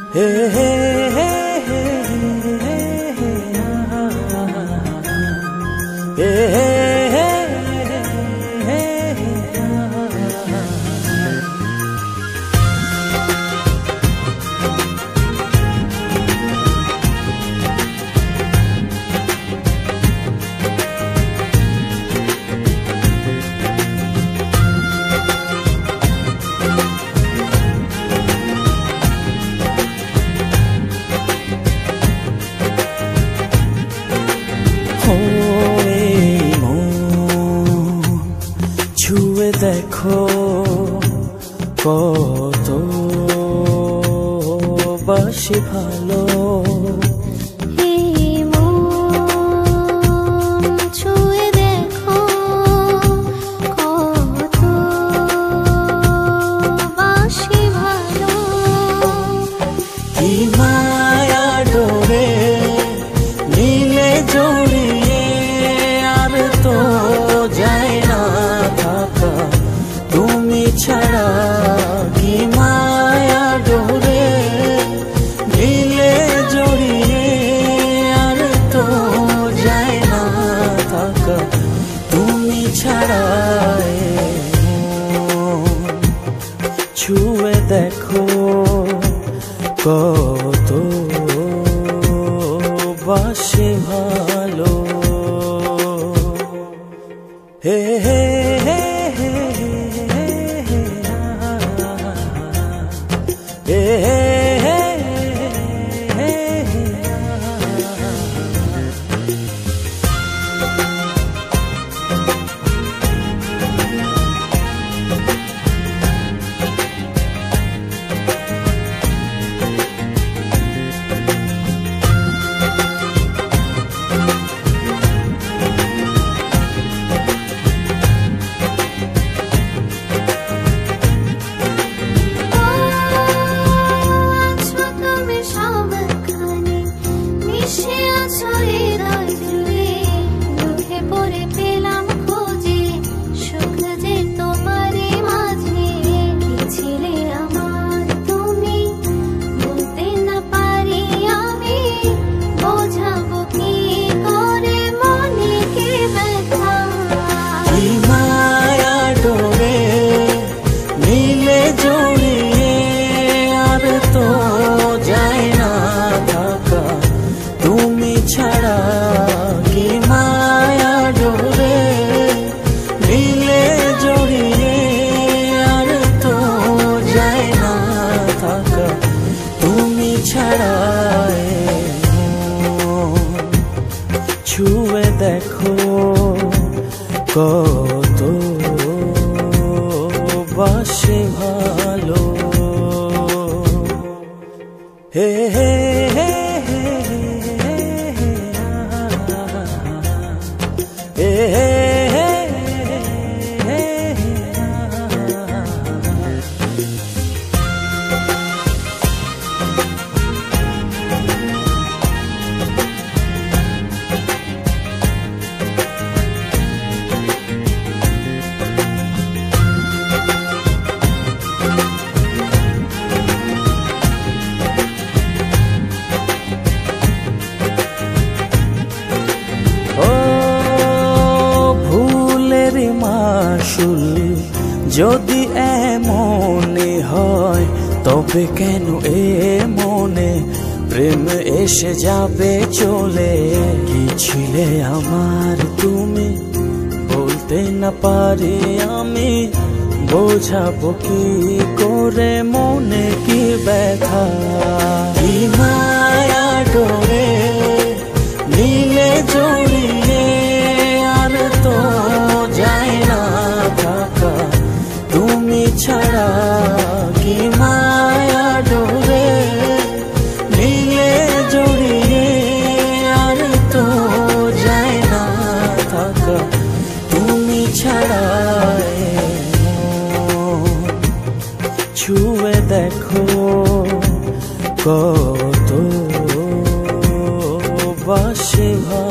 হে হে হে হে হে হে ছুঁয়ে দেখো কত বাসি ভালো ছুঁয়ে দেখো কত বাসি ভালো কি মায়া ডোরে নীলে জড়িয়ে আর তো যায় না থাকা তুমি ছাড়া কি মায়া ডোরে নীলে জড়িয়ে আর তো যায় না থাকা তুমি ছাড়া ছুঁয়ে দেখো কত বাসি ভালো হে হে হে হে হে হে ছাড়া কি মায়া ডোরে নীলে জড়িয়ে আর তো যায় না থাকা তুমি ছাড়া ছুঁয়ে দেখো কত বাসি ভালো হে হে হে মাসুল যদি এমনই হয় তবে কেন এ মনে প্রেম এসে যাবে চলে কি ছিলে আমার তুমি বলতে না পারি আমি বোঝাবো কি করে মনে কি ব্যথা কি মায়া ডোরে নীলে জড়িয়ে আর তো যায় না থাকা তুমি ছাড়া কি মায়া ডোরে নীলে জড়িয়ে আর তো যায় না থাকা তুমি ছাড়া ছুঁয়ে দেখো কত বাসি ভালো